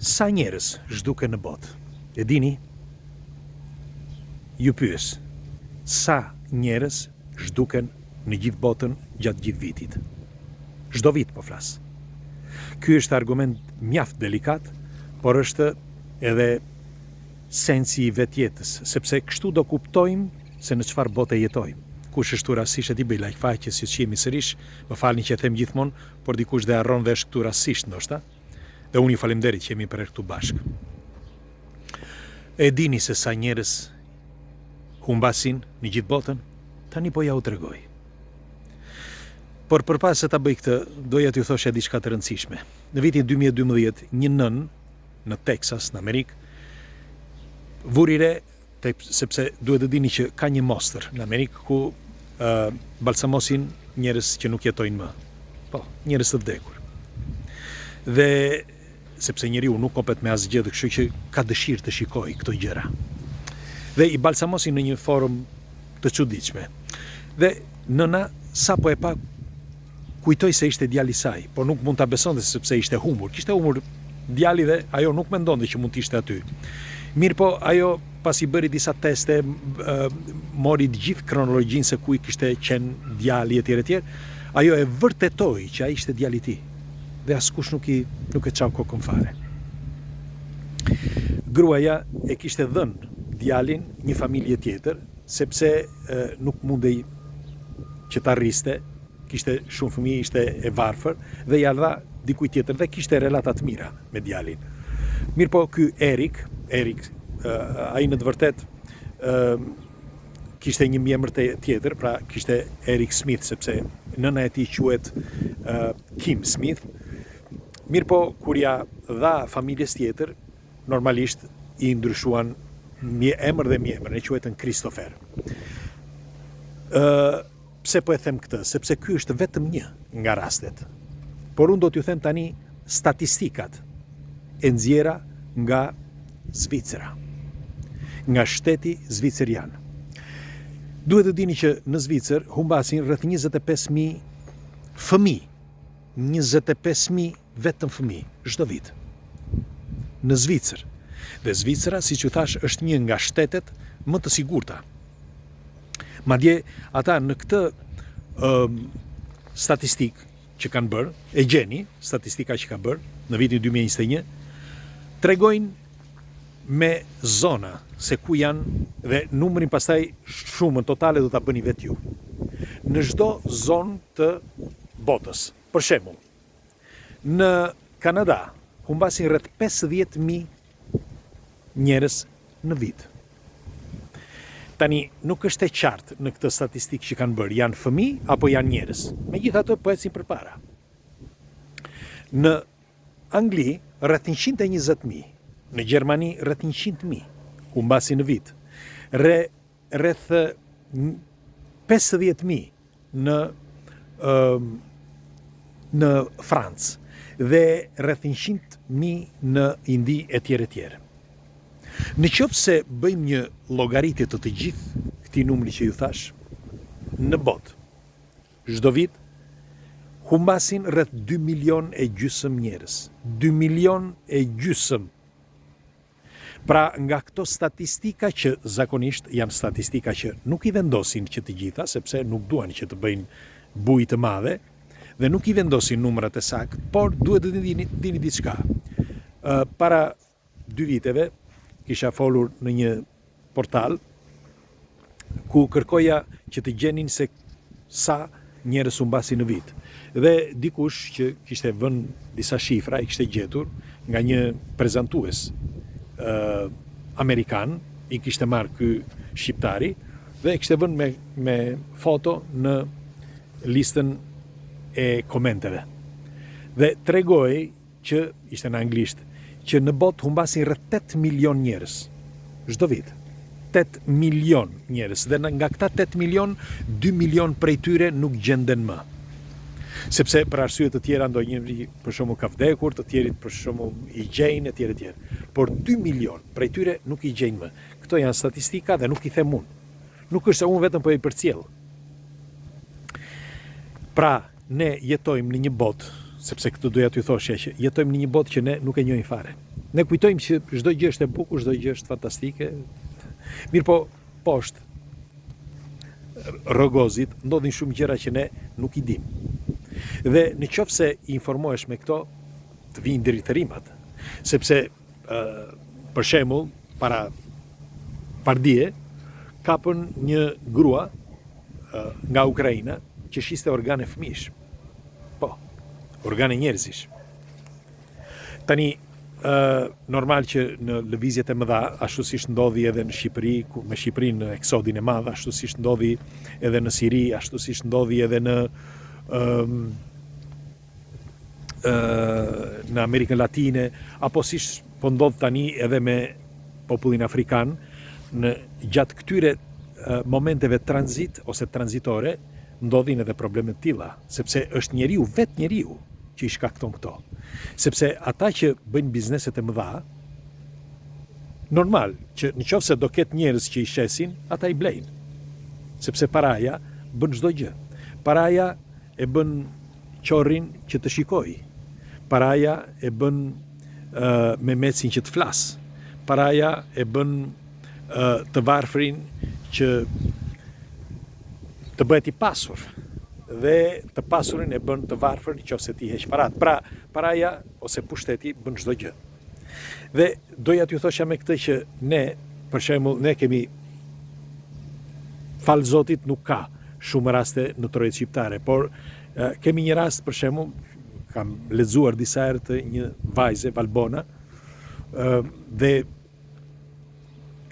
Sa njerëz zhduken në botë? E dini? Ju pyes, sa njerëz zhduken në gjithë botën gjatë gjithë vitit? Çdo vit po flas. Ky është argument mjaft delikat, por është edhe sensi i vetjetës, sepse kështu do kuptojmë se në çfarë bote jetojmë. Kush është këtu rastësisht e ti bëj like faqe si që jemi sërish, më falni që e them gjithmonë, por dikush dhe harron dhe është këtu rastësisht ndoshta. Dhe unë ju falemderit që jemi për këtu bashkë. E dini se sa njerëz humbasin në gjithë botën? Tani po ja u tregoj. Por përpas se ta bëj këtë, doja t'ju thosha diçka të rëndësishme. Në vitin 2012, një nën në Texas, në Amerikë, vuri re, sepse duhet të dini që ka një mostër në Amerikë ku balsamosin njerëz që nuk jetojnë më. Po, njerëz të vdekur. Dhe sepse njeriu nuk kompet me asgjë, kështu që ka dëshirë të shikojë këto gjëra. Dhe i balsamosin në një forum të çuditshme. Dhe nëna sapo e pa kujtoi se ishte djali i saj, por nuk mund ta besonte sepse ishte humbur. Kishte humbur djali dhe ajo nuk mendonte që mund të ishte aty. Mirë po, ajo pasi bëri disa teste, mori të gjithë kronologjinë se ku i kishte qenë djali etj. Ajo e vërtetoi që ai ishte djali i tij. Dhe askush nuk e çau kokën fare. Gruaja e kishte dhënë djalin një familje tjetër, sepse nuk mundej që ta rriste, kishte shumë fëmijë, ishte e varfër, dhe ja dha dikujt tjetër dhe kishte relata të mira me djalin. Mirë po, ky Erik, ai në të vërtet kishte një mjemër tjetër, pra kishte Erik Smith, sepse nëna e tij quhet Kim Smith. Mirë po, kur ja dha familjes tjetër, normalisht i ndryshuan emër dhe mjemër, e quhetën Christopher. Pse po e them këtë? Sepse ky është vetëm një nga rastet. Por unë do t'ju them tani statistikat e nxjerra nga Zvicra, nga shteti zvicerian. Duhet të dini që në Zvicër humbasin rreth 25.000 fëmijë. 25.000 vetëm fëmijë çdo vit. Në Zvicër. Dhe Zvicra, siç u thash, është një nga shtetet më të sigurta. Madje ata në këtë statistik që kanë bërë, e gjeni, statistika që ka bërë në vitin 2021, tregojnë me zona se ku janë dhe numrin pastaj shumën totale do ta bëni vetë ju. Në çdo zonë të botës. Për shembull, në Kanada humbasin rreth 50.000 njerëz në vit. Tani nuk është e qartë në këtë statistikë që kanë bërë, janë fëmijë apo janë njerëz. Megjithatë po ecin përpara. Në Angli rreth 120.000, në Gjermani rreth 100.000 humbasin në vit. Rreth 50.000 në Francë dhe rreth 100.000 në Indi etj. Në qoftë se bëjmë një llogaritje të gjithë këtij numri që ju thash, në botë, çdo vit humbasin rreth 2,5 milion njerëz. 2,5 milion. Pra nga këto statistika që zakonisht janë statistika që nuk i vendosin që të gjitha, sepse nuk duan që të bëjnë bujë të madhe, dhe nuk i vendosin numrat e saktë, por duhet të dini diçka. Para 2 viteve kisha folur në një portal ku kërkoja që të gjenin se sa njerëz humbasin në vit. Dhe dikush që kishte vënë disa shifra i kishte gjetur nga një prezantues amerikan, i kishte marrë ky shqiptari dhe kishte vënë me foto në listën e komenteve. Dhe tregoi që ishte në anglisht, që në botë humbasin rreth 8 milion njerëz çdo vit. 8 milion njerëz dhe nga këta 8 milion, 2 milion prej tyre nuk gjenden më. Sepse për arsye të tjera ndonjëri për shembull ka vdekur, të tjerit për shembull i gjejnë etj. Por 2 milion prej tyre nuk i gjejnë më. Këto janë statistika dhe nuk i them unë. Nuk është se unë vetëm po i përcjell. Pra, ne jetojmë në një botë, sepse këtë doja t'ju thoshja që jetojmë në një botë që ne nuk e njohim fare. Ne kujtojmë që çdo gjë është e bukur, çdo gjë është fantastike. Mirë po, poshtë rrogozit ndodhin shumë gjëra që ne nuk i dim. Dhe në qoftë se i informohesh me këto, të vinë ndërthërimat. Sepse për shembull, para pardie kapën një grua nga Ukraina që shiste organe fëmijësh. Po, organe njerëzish. Tani normal që në lëvizjet e mëdha, ashtu siç ndodhi edhe në Shqipëri, me Shqipërinë në eksodin e madh, ashtu siç ndodhi edhe në Siri, ashtu siç ndodhi edhe në Amerikën Latine, apo siç po ndodh tani edhe me popullin afrikan, në gjatë këtyre momenteve tranzit ose tranzitore, ndodhin edhe probleme të tilla, sepse është njeriu, vetë njeriu që i shkakton këto. Sepse ata që bëjnë bizneset e mëdha, normal që në qoftë se do ketë njerëz që i shesin, ata i blejnë. Sepse paraja bën çdo gjë. Paraja e bën qorrin që të shikojë. Paraja e bën me mecin që të flas. Paraja e bën të varfrin që të bëhet i pasur. Dhe të pasurin e bën të varfër nëse ti heq parat. Pra, paraja ose pushteti bën çdo gjë. Dhe doja t'ju thosha me këtë që ne, për shembull, ne kemi, falë Zotit, nuk ka shumë raste në trojet shqiptare, por kemi një rast, për shembull, kam lexuar disa herë të një vajze Valbona, dhe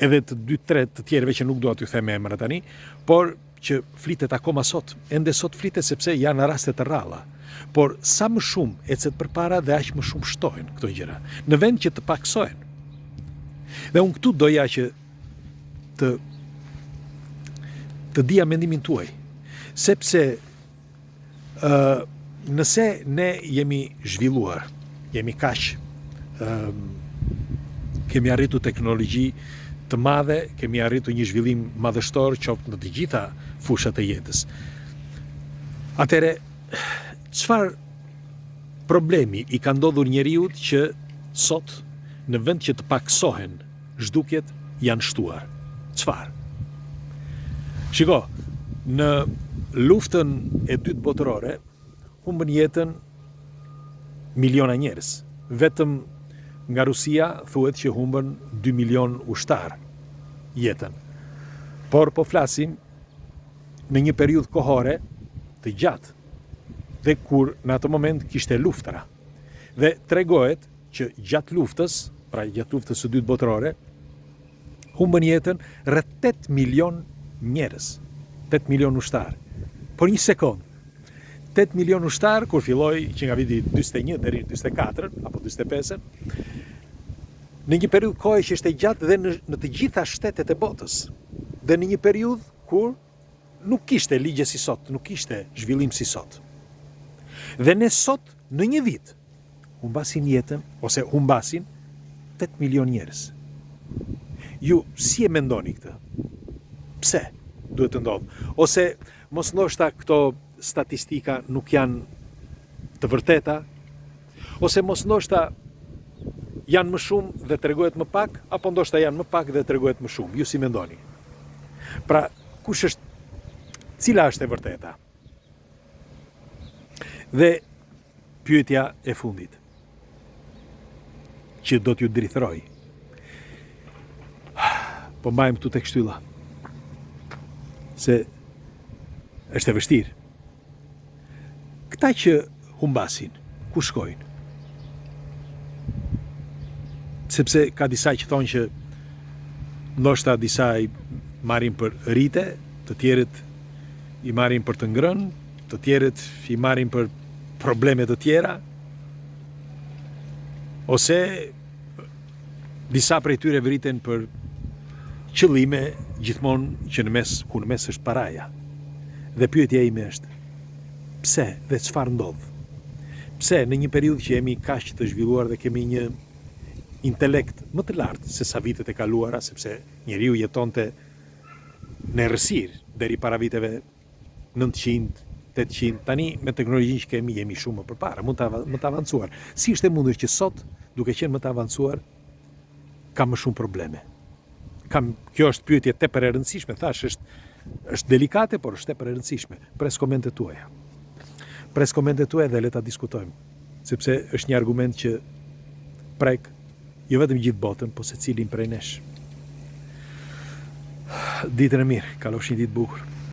edhe të 2-3 të tjerëve që nuk dua t'ju them emra tani, por që flitet akoma sot, ende sot flitet sepse janë raste të rralla. Por sa më shumë ecet përpara dhe aq më shumë shtohen këto gjëra, në vend që të paksohen. Dhe unë këtu doja që të dija mendimin tuaj, sepse nëse ne jemi zhvilluar, jemi kaq, kemi arritur teknologji të madhe, kemi arritur një zhvillim madhështor qoftë në të gjitha fushat e jetës. Atëre, çfarë problemi i ka ndodhur njeriut që sot, në vend që të paksohen zhdukjet, janë shtuar? Çfarë? Shiko, në luftën e dytë botërore, humbën jetën miliona njerëz. Vetëm nga Rusia thuhet që humbën 2 milion ushtar jetën. Por po flasim në një periudhë kohore të gjatë, dhe kur në atë moment kishte luftra. Dhe tregohet që gjatë luftës, pra gjatë luftës së dytë botërore, humbën jetën rreth 8 milion njerëz, 8 milion ushtar. Por një sekond, 8 milion ushtar, kur filloi që nga viti 41 deri 44 apo 45, në një periudhë kohe që ishte gjatë dhe në të gjitha shtetet e botës, dhe në një periudhë kur nuk kishte ligje si sot, nuk kishte zhvillim si sot. Dhe ne sot në një vit humbasin jetën ose humbasin 8 milion njerëz. Ju si e mendoni këtë? Pse duhet të ndodhë? Ose mos ndoshta këto statistika nuk janë të vërteta, ose mos ndoshta janë më shumë dhe tregohet më pak, apo ndoshta janë më pak dhe tregohet më shumë. Ju si mendoni? Pra, cila është e vërteta? Dhe pyetja e fundit, që do t'ju drithëroj. Po mbajmë këtu tek shtylla, se është e vështirë. Këta që humbasin, ku shkojnë? Sepse ka disa që thonë që ndoshta disa i marrin për rite, të tjerët i marrin për të ngrënë, të tjerët i marrin për probleme të tjera, ose disa prej tyre vriten për qëllime gjithmonë që në mes është paraja. Dhe pyetja ime është, pse dhe çfarë ndodh? Pse në një periudhë që jemi kaq të zhvilluar dhe kemi një intelekt më të lartë se sa vitet e kaluara, sepse njeriu jetonte në errësirë deri para viteve 900, 800, tani me teknologjinë që kemi jemi shumë më përpara, më të avancuar. Si është e mundur që sot, duke qenë më të avancuar, kam më shumë probleme. Kjo është pyetje tepër e rëndësishme, thash, është delikate, por është tepër e rëndësishme. Pres komentet tuaja. Pres komentet tuaja dhe le ta diskutojmë, sepse është një argument që prek jo vetëm gjithë botën, po secilin prej nesh. Ditën e mirë, kalofsh një ditë bukur.